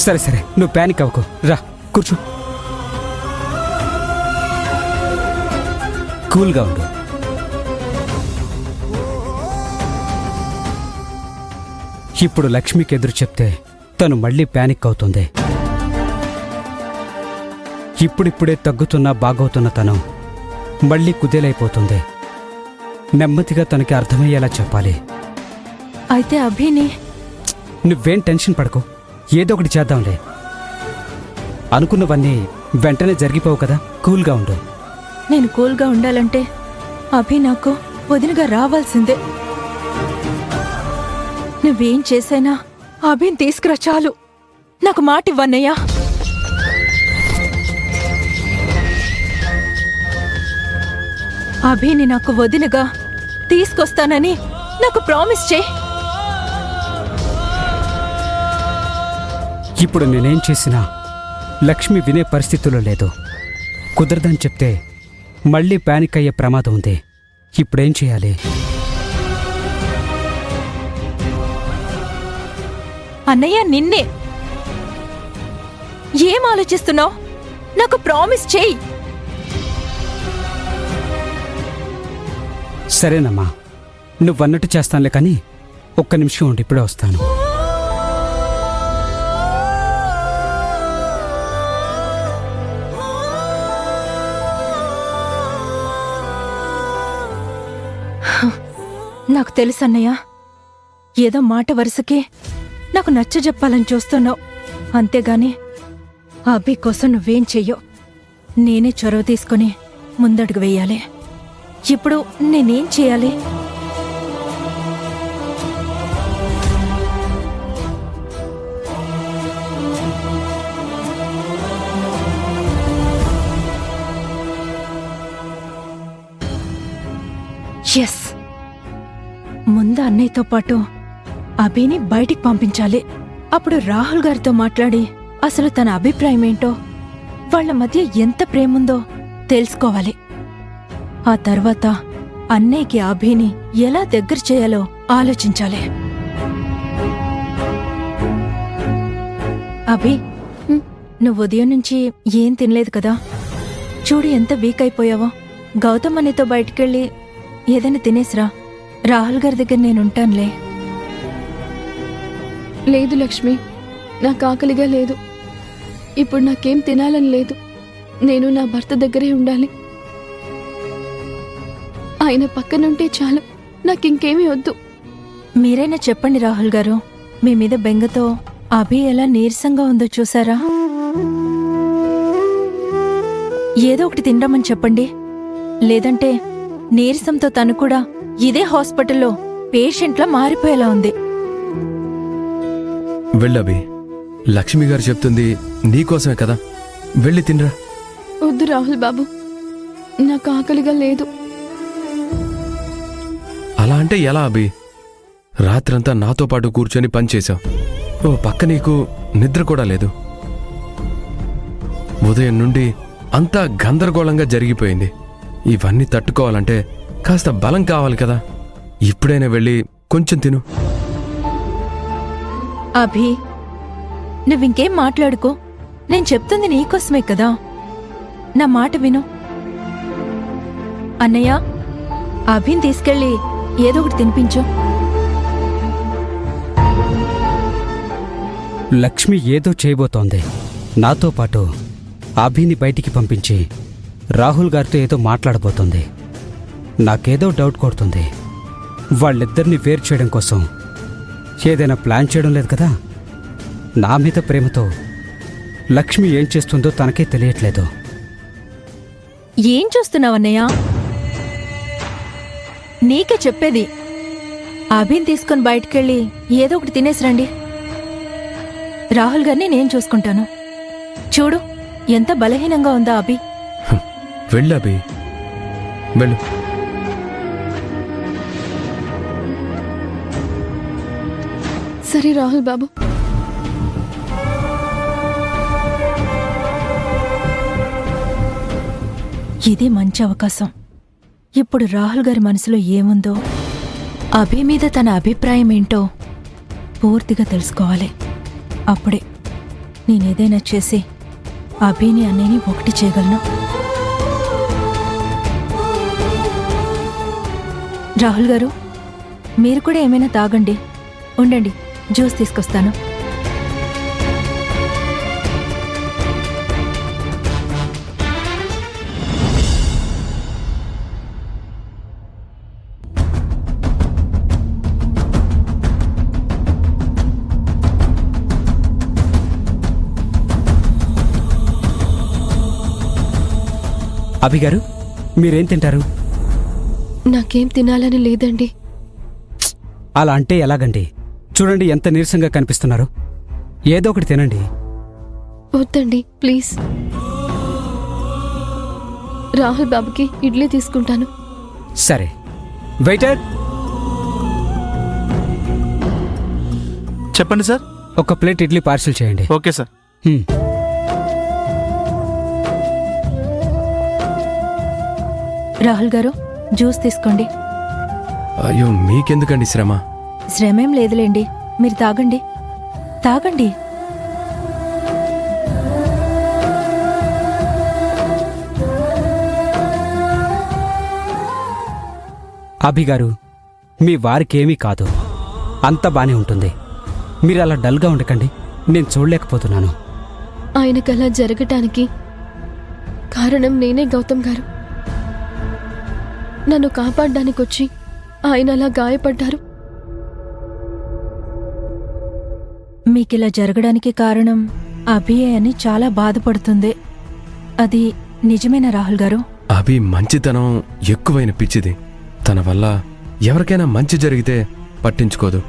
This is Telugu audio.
సరే సరే, నువ్వు ప్యానిక్ అవ్వకు. రా కూర్చో, కూల్గా ఉండు. ఇప్పుడు లక్ష్మికి ఎదురు చెప్తే తను మళ్ళీ ప్యానిక్ అవుతుంది. ఇప్పుడిప్పుడే తగ్గుతున్నా బాగవుతున్న తను మళ్ళీ కుదేలైపోతుంది. నెమ్మదిగా తనకి అర్థమయ్యేలా చెప్పాలి. అయితే అభిని నువ్వేం టెన్షన్ పడకు, ఏదో ఒకటి చేద్దాంలే. అనుకున్నవన్నీ వెంటనే జరిగిపోవు కదా, కూల్గా ఉండు. నేను కూల్గా ఉండాలంటే అభి నాకు వదినగా రావాల్సిందే. నువ్వేం చేసైనా అభిని తీసుకురా చాలు. నాకు మాట ఇవ్వన్నయ్యా. అభిని నాకు వదినగా తీసుకొస్తానని నాకు ప్రామిస్ చేయి. ఇప్పుడు నేనేం చేసినా లక్ష్మి వినే పరిస్థితుల్లో లేదు. కుదరదని చెప్తే మళ్ళీ ప్యానిక్ అయ్యే ప్రమాదం ఉంది. ఇప్పుడేం చేయాలి? అన్నయ్య నిన్నే. ఏం ఆలోచిస్తున్నావు? నాకు ప్రామిస్ చేయి. సరేనమ్మా, నువ్వన్నట్టు చేస్తానులే, కానీ ఒక్క నిమిషం ఉండి ఇప్పుడే వస్తాను. నాకు తెలుసు అన్నయ్య, ఏదో మాట వరుసకే నాకు నచ్చజెప్పాలని చూస్తున్నావు. అంతేగాని అభి కోసం నువ్వేం చెయ్యో. నేనే చొరవ తీసుకుని ముందడుగు వెయ్యాలి. ఇప్పుడు నేనేం చేయాలి? ఎస్, ముందు అన్నయ్యతో పాటు అభిని బయటికి పంపించాలి. అప్పుడు రాహుల్ గారితో మాట్లాడి అసలు తన అభిప్రాయం ఏంటో, వాళ్ల మధ్య ఎంత ప్రేముందో తెలుసుకోవాలి. ఆ తర్వాత అన్నయ్యకి అభిని ఎలా దగ్గర చేయాలో ఆలోచించాలి. అభి, నువ్వు ఉదయం నుంచి ఏం తినలేదు కదా? చూడు ఎంత వీక్ అయిపోయావో. గౌతమ్ అన్నయ్యతో బయటికెళ్ళి ఏదైనా తినేసిరా. రాహుల్ గారి దగ్గర నేనుంటానులే. లేదు లక్ష్మి, నాకు ఆకలిగా లేదు. ఇప్పుడు నాకేం తినాలని లేదు. నేను నా భర్త దగ్గరే ఉండాలి. ఆయన పక్కనుంటే చాలు, నాకింకేమీ వద్దు. మీరైనా చెప్పండి రాహుల్ గారు. మీ మీద బెంగతో అభి ఎలా నీరసంగా ఉందో చూసారా? ఏదో ఒకటి తినడమని చెప్పండి. లేదంటే నీరసంతో తను కూడా ఇదే హాస్పిటల్లో పేషెంట్లా మారిపోయేలా ఉంది. వెళ్ళబి, లక్ష్మి గారు చెప్తుంది నీకోసమే కదా, వెళ్ళి తినరా. వద్దు రాహుల్ బాబు, నాకు ఆకలిగా లేదు. అలా అంటే ఎలా అభి? రాత్రంతా నాతో పాటు కూర్చొని పనిచేశావు. ఓ పక్క నీకు నిద్ర కూడా లేదు. ఉదయం నుండి అంతా గందరగోళంగా జరిగిపోయింది. ఇవన్నీ తట్టుకోవాలంటే కాస్త బలం కావాలి కదా. ఇప్పుడైనా వెళ్ళి కొంచెం తిను. అభి, నువ్వింకేం మాట్లాడుకో. నేను చెప్తుంది నీకోసమే కదా. నా మాట విను. అన్నయ్య, అభిని తీసుకెళ్ళి ఏదో ఒకటి తినిపించు. లక్ష్మి ఏదో చేయబోతోంది. నాతో పాటు అభిని బయటికి పంపించి రాహుల్ గారితో ఏదో మాట్లాడబోతోంది. నాకేదో డౌట్ కొడుతుంది. వాళ్ళిద్దరిని వేరు చేయడం కోసం ఏదైనా ప్లాన్ చేయడం లేదు కదా. నా మీద ప్రేమతో లక్ష్మి ఏం చేస్తుందో తనకే తెలియట్లేదు. ఏం చూస్తున్నావన్నయ్య? నీకే చెప్పేది. అభిని తీసుకుని బయటికెళ్ళి ఏదో ఒకటి తినేసిరండి. రాహుల్ గారిని నేను చూసుకుంటాను. చూడు ఎంత బలహీనంగా ఉందా అభి. వెళ్ళబి, వెళ్ళు. సరే రాహుల్ బాబు. ఇది మంచి అవకాశం. ఇప్పుడు రాహుల్ గారి మనసులో ఏముందో, అభి మీద తన అభిప్రాయం ఏంటో పూర్తిగా తెలుసుకోవాలి. అప్పుడే నేనేదైనా చేసి అభిని అన్నయ్యని ఒకటి చేయగలను. రాహుల్ గారు, మీరు కూడా ఏమైనా తాగండి. ఉండండి, జ్యూస్ తీసుకొస్తాను. అభి గారు, మీరేం తింటారు? నాకేం తినాలని లేదండి. అలా అంటే ఎలాగండి? చూడండి ఎంత నీరసంగా కనిపిస్తున్నారు. ఏదో ఒకటి తినండి. వద్దండి, ప్లీజ్. రాహుల్ బాబుకి ఇడ్లీ తీసుకుంటాను. సరే. వెయిటర్, చెప్పండి సార్. ఒక ప్లేట్ ఇడ్లీ పార్సిల్ చేయండి. Okay sir. హ్మ్. రాహుల్ గారు, జ్యూస్ తీసుకోండి. అయ్యో, మీకెందుకండి శ్రమ? శ్రమేం లేదులేండి, మీరు తాగండి. తాగండి. అభి గారు, మీ వారికేమీ కాదు, అంత బానే ఉంటుంది. మీరు అలా డల్గా ఉండకండి, నేను చూడలేకపోతున్నాను. ఆయనకలా జరగటానికి కారణం నేనే, గౌతమ్ గారు. నన్ను కాపాడ్డానికొచ్చి ఆయన అలా గాయపడ్డారు. మీకిలా జరగడానికి కారణం అభియే అని చాలా బాధపడుతుంది. అది నిజమేనా రాహుల్ గారు? అభి మంచితనం ఎక్కువైన పిచ్చిది. తన వల్ల ఎవరికైనా మంచి జరిగితే పట్టించుకోదు.